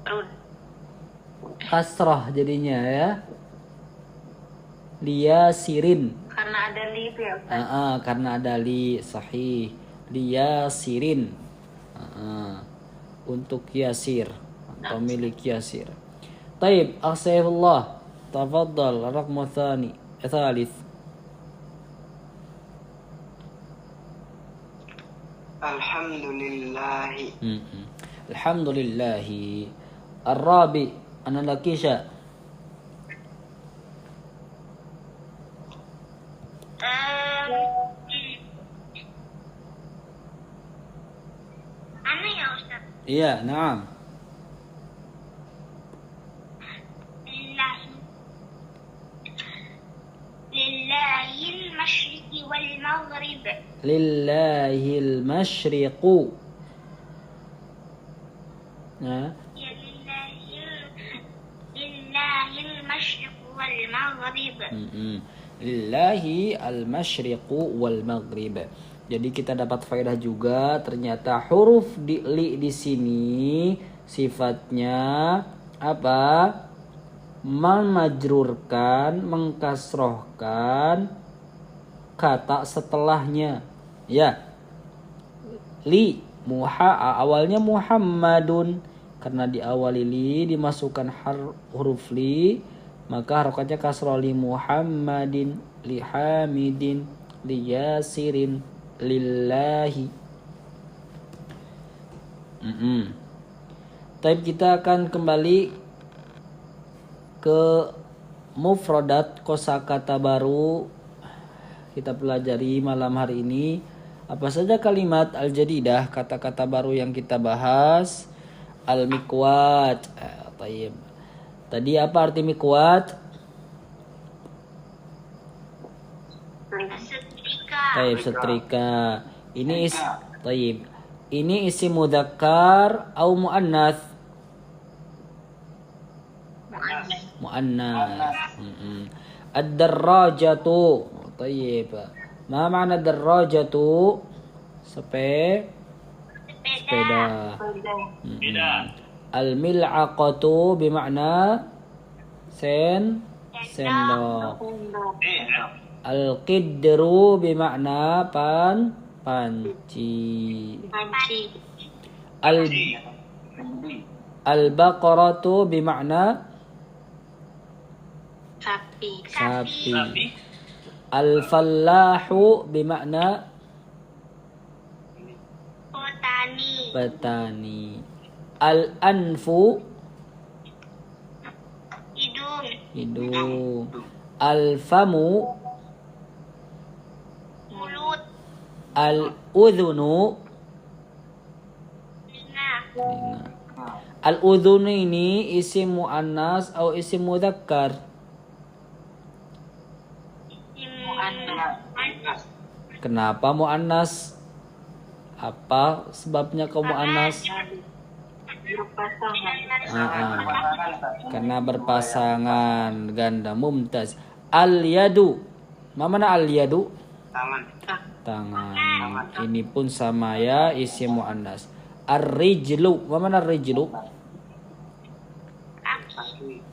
Run. Kasrah jadinya ya. Liyasirin. Karena ada li itu ya Ustaz. Karena ada li, sahih. Liyasirin. Untuk yasir atau milik yasir. Taib, akhsaifullah. Tafadhal, raqmu thalith. Alhamdulillahi. Alhamdulillahi. Ar-rabi, ana lakisha. Ana ya Ustaz. Iya, na'am. Lillahil masyriqi wal maghrib. Lillahil masyriqu. Nah, Ya lillahil masyriqu wal maghrib. Lillahi al-masyriqu wal maghrib. Jadi kita dapat faedah juga, ternyata huruf li di sini sifatnya apa? Memajrurkan, mengkasrohkan kata setelahnya. Ya. Li awalnya Muhammadun, karena diawali li dimasukkan huruf li, maka harokatnya kasroh. Li Muhammadin, li Hamidin, li Yasirin, lillahi. Tapi kita akan kembali ke mufradat kosakata baru kita pelajari malam hari ini. Apa saja kalimat al-jadidah, kata-kata baru yang kita bahas? Al-mikwat. Tadi apa arti mikwat? Setrika. Ini isim mudzakkar atau muannats? Muannats. Ad-darrajatu. Tayyib. Ma ma'na ad-darrajatu? Sepeda. Al-mil'aqatu bima'na sendok. Al-qidru bima'na panci. Al-baqaratu bima'na sapi. Al-fallahu bima'na petani. Al-anfu hidung. Al-famu mulut. Al-udhunu telinga. Al-udhunu ini isim muannas atau isim mudzakkar? Kenapa muannas? Apa sebabnya kau muannas? Karena berpasangan ganda. Mumtaz. Al-yadu. Mana al-yadu? Tangan. Ini pun sama ya, isim muannas. Ar-rijlu. Mana ar-rijlu?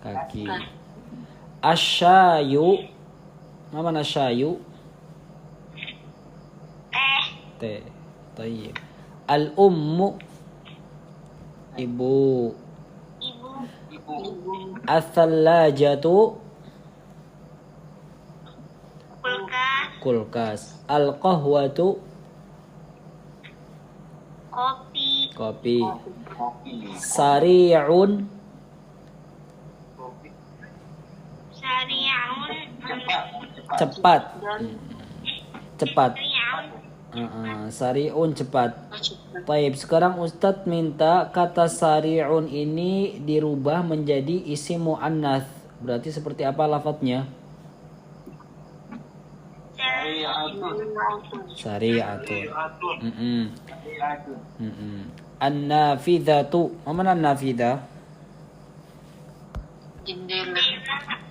Kaki. Asyayu. Mana asyayu? Teh. Tayyib. Al-ummu ibu. As-sallajatu kulkas. Al-qahwatu kopi. Sari'un cepat. Sari'un cepat. Baik, sekarang Ustadz minta kata sari'un ini dirubah menjadi isim muannats. Berarti seperti apa lafadznya? Sari'atun. An-nafidhatu. Mana an-nafidhah?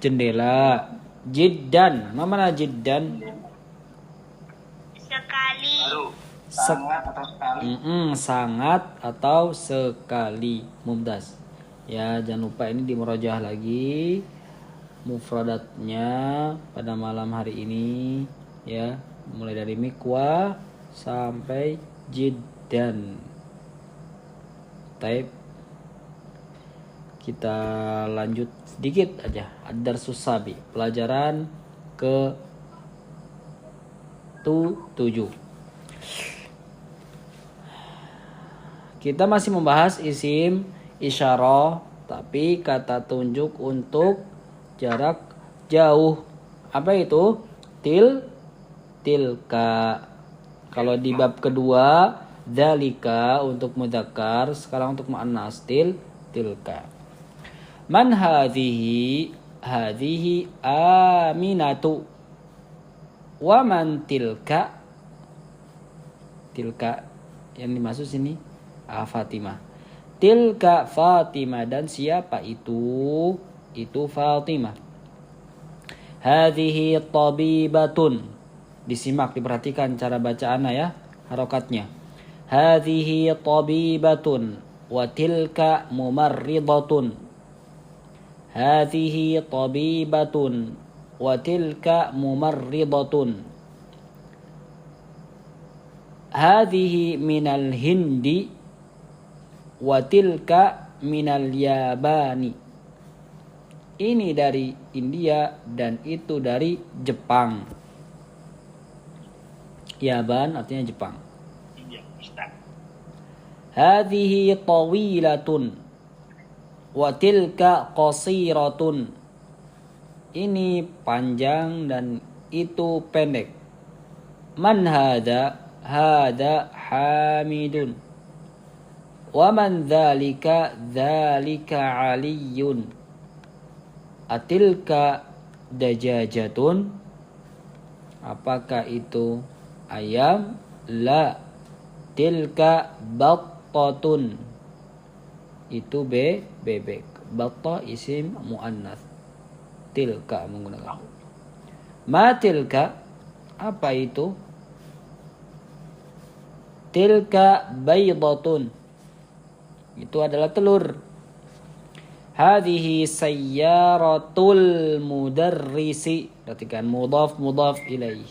Jendela. Jiddan. Mana jiddan? Sangat atau sekali. Mumtaz. Ya, jangan lupa ini dimurajah lagi mufradatnya pada malam hari ini ya, mulai dari mikwa sampai jiddan. Taib. Kita lanjut sedikit aja. Ad-darsus sabi, pelajaran ke 7. Kita masih membahas isim isyarah, tapi kata tunjuk untuk jarak jauh. Apa itu? Tilka. Kalau di bab kedua, dzalika untuk mudzakkar, sekarang untuk muannas tilka. Man hadhihi? Hadhihi Aminatu. Wa man tilka? Tilka yang dimaksud sini Fatimah. Tilka Fatimah, dan siapa itu? Itu Fatimah. Hadhihi tabibatun. Disimak, diperhatikan cara bacaannya ya, harokatnya. Hadhihi tabibatun wa tilka mumarridatun. Hadhihi tabibatun wa tilka mumarridatun. Hadhihi minal hindi wa tilka minal Yabani. Ini dari India dan itu dari Jepang. Yaban artinya Jepang. Iya, Ustaz. Hadhihi tawilatun wa tilka qasiratun. Ini panjang dan itu pendek. Man hada? Hada Hamidun. Wa man dzalika? Dzalika Aliyun. Atilka dajajatun? Apakah itu ayam? La. Tilka battatun. Itu bebek. Batta isim muannats. Tilka menggunakan. Ma tilka? Apa itu? Tilka baydatun. Itu adalah telur. Hadhihi sayyaratul mudarrisi. Perhatikan mudhaf ilaih.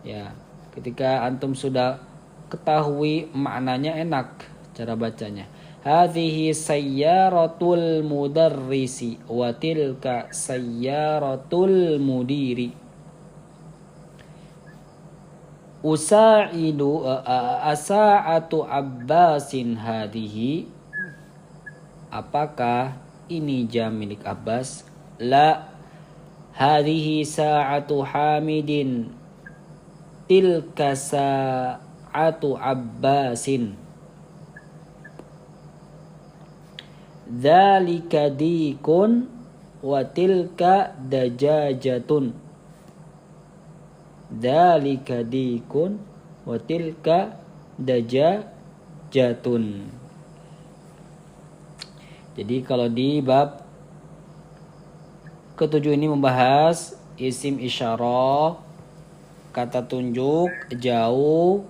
Ya, ketika antum sudah ketahui maknanya enak cara bacanya. Hadhihi sayyaratul mudarrisi wa tilka sayyaratul mudiri. Usa'idu asa'atu Abbasin hadhihi. Apakah ini jam milik Abbas? La. Hadhihi sa'atu Hamidin. Tilka sa'atu Abbasin. Dzalika dikun wa tilka dajajatun. Dzalika dikun wa tilka dajajatun. Jadi kalau di bab ketujuh ini membahas isim isyarah, kata tunjuk jauh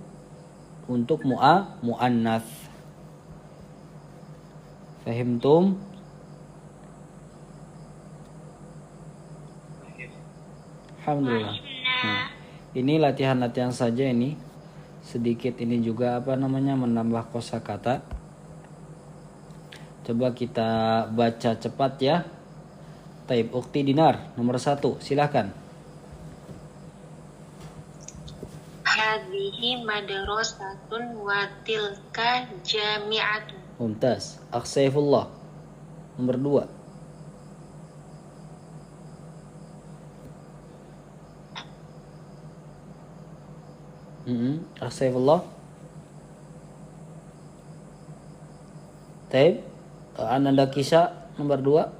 untuk muannats. Fahimtum? Alhamdulillah. Nah, ini latihan-latihan saja ini. Sedikit ini juga menambah kosakata. Coba kita baca cepat ya. Taib Ukti Dinar nomor 1, silahkan. Hadhihi madrasatun wa tilka jami'atun. Mumtaz. Aksaifullah nomor 2. Aksaifullah. Taib Ananda Kisah nomor 2.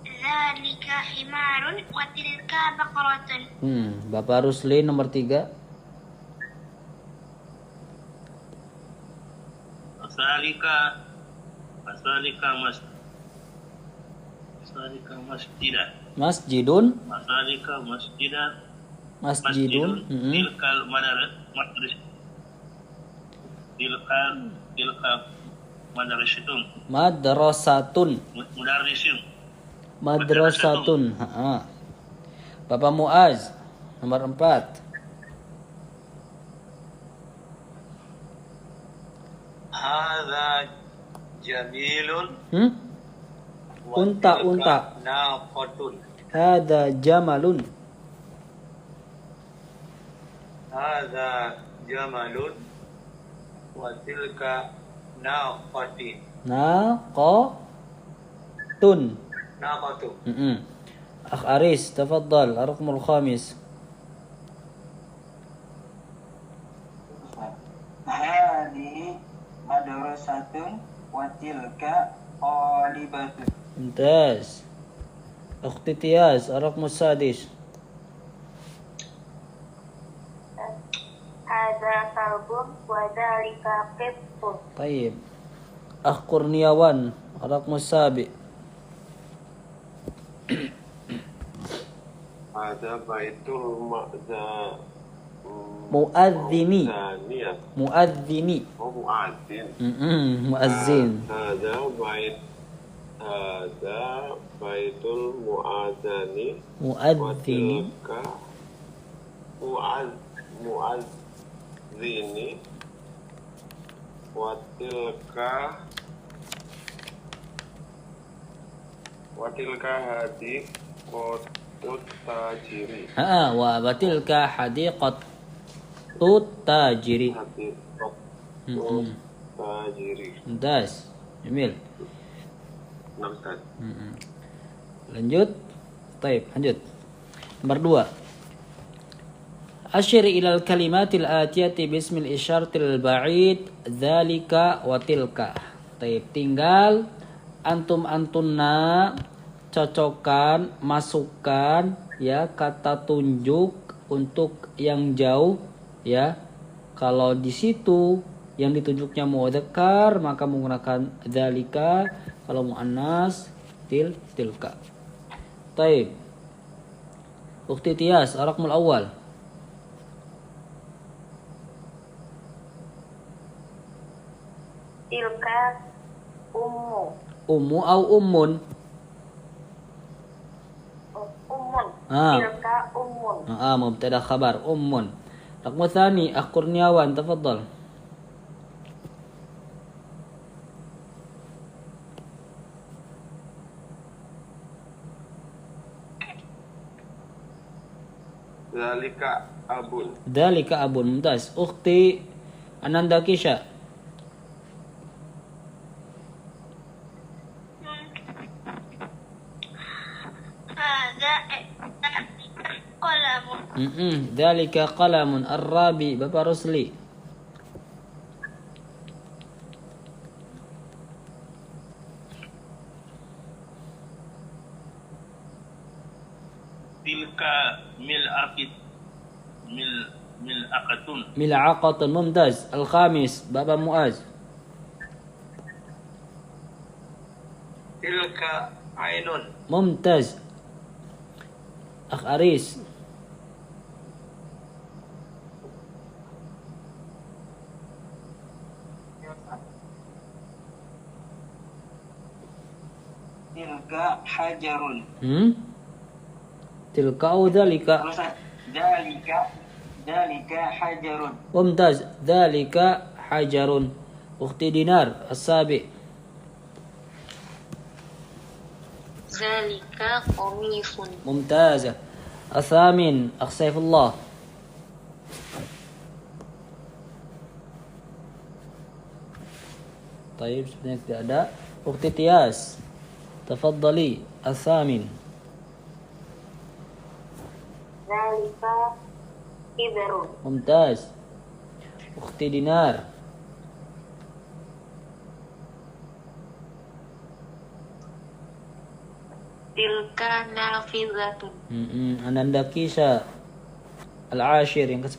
Dzalika himarun wa tilka baqaratun. Bapak Rusli nomor 3. Masalika masjidah. Masjidun. Masalika masjidah. Masjidun. Tilkal madris. Tilka madrasatun. Madrasatun. Mudarrisun. Madrasatun. Bapak Muaz nomor 4. Hadza jamilun. Unta. Naqatun. Hada jamalun. Hadza jamalun wa tilka naqatin. Naqatun. Naqatu. Akh Aris, tafadhal, ar-raqmul khamis. Hadhihi madrasatun wa tilka qalibatun. Mumtaz. Ukhti Tiyaz, ar-raqmus sadis. Hadza kalbun wa dzalika qittun. Tayyib. Akh Kurniawan, ar-raqmus sabi. Ada baitul Muadzini. Muadzini. Oh, muadzin. Muazzin. Ada baitul muadzani. Muadzini. Muadzini watilka hadiqatut tajiri. Wa batilka hadiqatut tajiri. Hadiqatut tajiri. Mumtaz. Jamil. Nah, Ustaz. Lanjut. Baik, lanjut. Nomor 2. Asyir ilal kalimatil atiyati bismil isyaratil ba'id dzalika wa tilka. Baik, tinggal antum-antunna cocokkan, masukkan ya kata tunjuk untuk yang jauh ya. Kalau di situ yang ditunjuknya muadzakkar maka menggunakan dzalika, kalau muannas tilka. Baik. Ukhti Tias, ar-raqmul awal. Tilka ummu. Ummu au ummun? Ummun. Ah. Tilka ummun. Mubtada khabar ummun. Raqmu tsani, Akh Kurniawan, tafadhal. Dzalika abun. Mumtaz. Ukhti Ananda Kisha. Dzalika qalamun. Ar-Rabi, Bapak Rusli. Tilka Mil'aqatun. Mumtaz. Al-Khamis, Bapak Muaz. Tilka ainun. Mumtaz. Akh Aris. Tilka hajarun. Tilka au dzalika? Dzalika hajarun. Mumtaz. Dzalika hajarun. Ukhti Dinar As-Sabi. Zalika qamisun. Mumtazah. Athamin, Akh Saifullah. Taib, sebenarnya tidak ada. Ukhti Tias, tafaddali. Athamin. Dzalika ibrun. Mumtaz. Ukhti Dinar. Tilka nafizatun. Ananda Kisha. Al-Ashir, yang ke-10.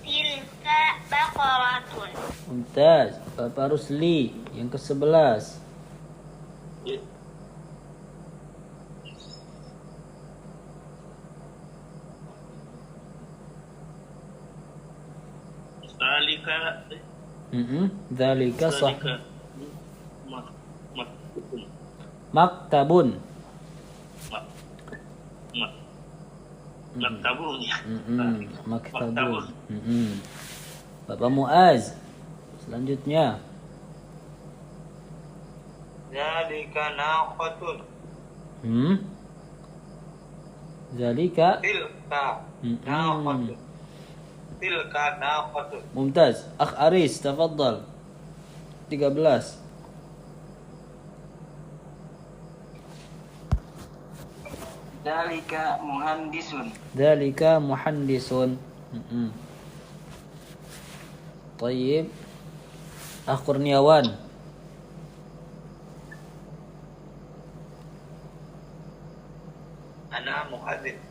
Tilka baqaratun. Mumtaz. Bapak Rusli, yang ke-11. Dzalika sah. Maktabun. Maktabun ya. Maktabun. Bapak Muaz. Selanjutnya. Dzalika naqatun. Dzalika. Tilka naqatun. Tilka naqatun. Mumtaz. Akh Aris, tafaddal. 13. Dzalika muhandisun. Dzalika muhandisun. Tayyib. Akh Kurniawan. Ana muhadzin.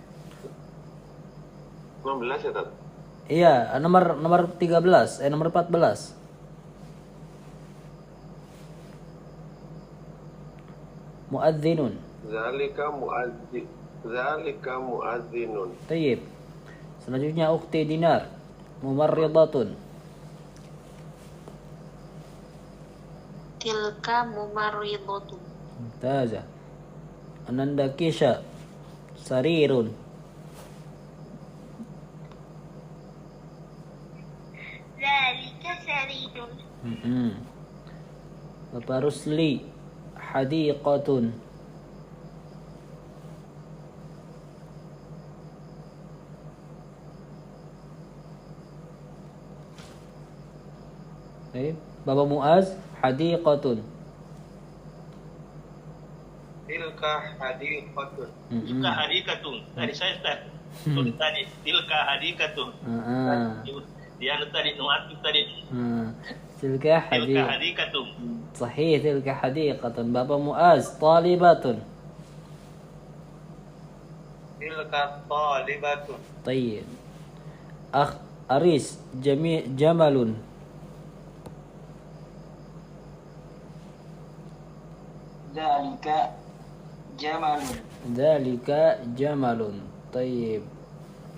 16 ya, Tat? Iya, nomor 13, nomor 14. Muadzinun. Zalika muadzinun. Tayyib. Selanjutnya Ukhti Dinar. Mumarridatun. Tilka mumarridatun. Mumtazah. Ananda Kisha. Sarirun. Bapak Rusli, hadiqatun. Bapak Muaz, hadiqatun. Tilka hadiqatun. Tilka hadikatun. Tadi saya tulis tadi. Tilka hadikatun. Dia tadi nuatu tadi. Tilka Tilka hadikatun. Sahih, tilka hadiqatun. Bapak Muaz, talibatun. Tilka talibatun. Tayyib. Akh Aris, jamalun. Dzalika jamalun. Dzalika jamalun. Tayyib.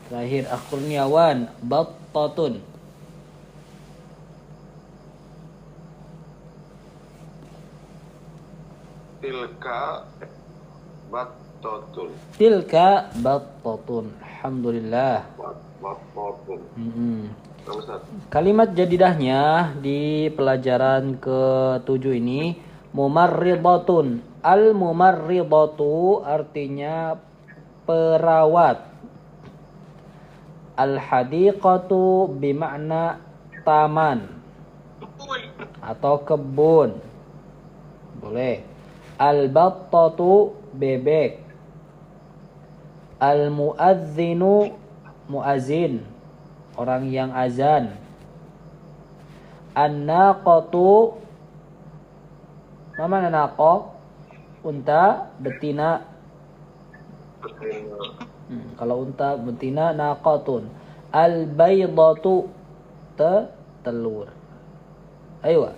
Terakhir Akh Kurniawan, battatun. Tilka battatun. Tilka battatun. Alhamdulillah. Battatun. Nama Ustaz. Kalimat jadidahnya di pelajaran ke-7 ini mumarridatun. Al-mumarridatu artinya perawat. Al-hadiqatu bimakna taman atau kebun. Boleh. Al-battatu bebek. Al-muadzinu muazin, orang yang azan. An-naqatu, mana naqah? Unta betina. Kalau unta betina naqatun. Al-baydatu telur. Ayo.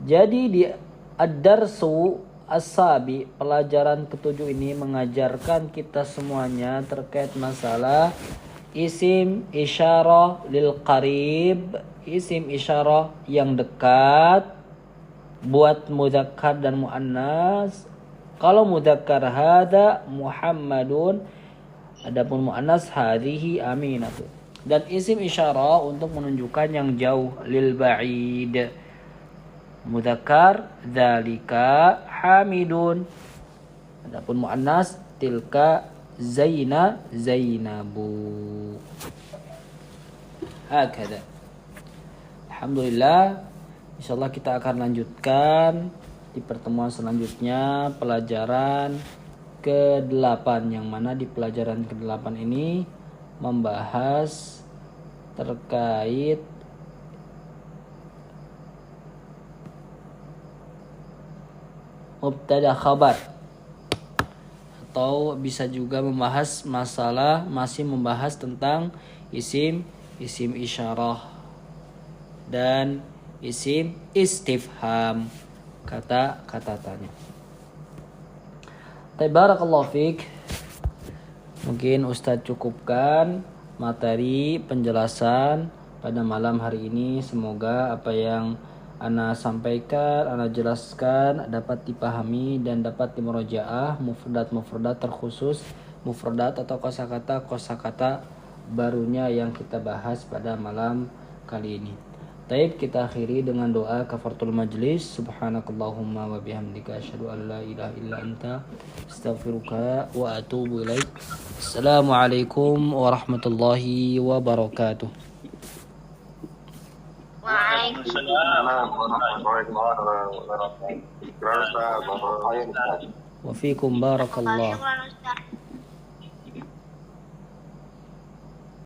Jadi di ad-darsu as-sabi, pelajaran ke-7 ini mengajarkan kita semuanya terkait masalah isim isyarah lil qarib, isim isyarah yang dekat buat mudzakkar dan muannas. Kalau mudzakkar hada Muhammadun, adapun muannas hadhihi Aminatu. Dan isim isyarah untuk menunjukkan yang jauh, lil ba'id. Mudzakkar dzalika Hamidun. Adapun muannas tilka Zainabu. Hakada. Alhamdulillah. Insyaallah kita akan lanjutkan di pertemuan selanjutnya pelajaran ke-8, yang mana di pelajaran ke-8 ini membahas terkait mubtada khabar, atau bisa juga membahas masih membahas tentang isim isyarah dan isim istifham, kata tanya. Barakallahu fiik. Mungkin Ustadz cukupkan materi penjelasan pada malam hari ini. Semoga apa yang Ana sampaikan, Ana jelaskan dapat dipahami dan dapat dimurojaah. Mufradat terkhusus, mufradat atau kosakata barunya yang kita bahas pada malam kali ini. Taib, kita akhiri dengan doa kafaratul majlis. Subhanakallahumma wa bihamdika asyhadu an la ilaha illa anta astaghfiruka wa atubu ilaik. Assalamualaikum warahmatullahi wabarakatuh. Waalaikumsalam warahmatullahi wabarakatuh. Wa fiikum barakallah.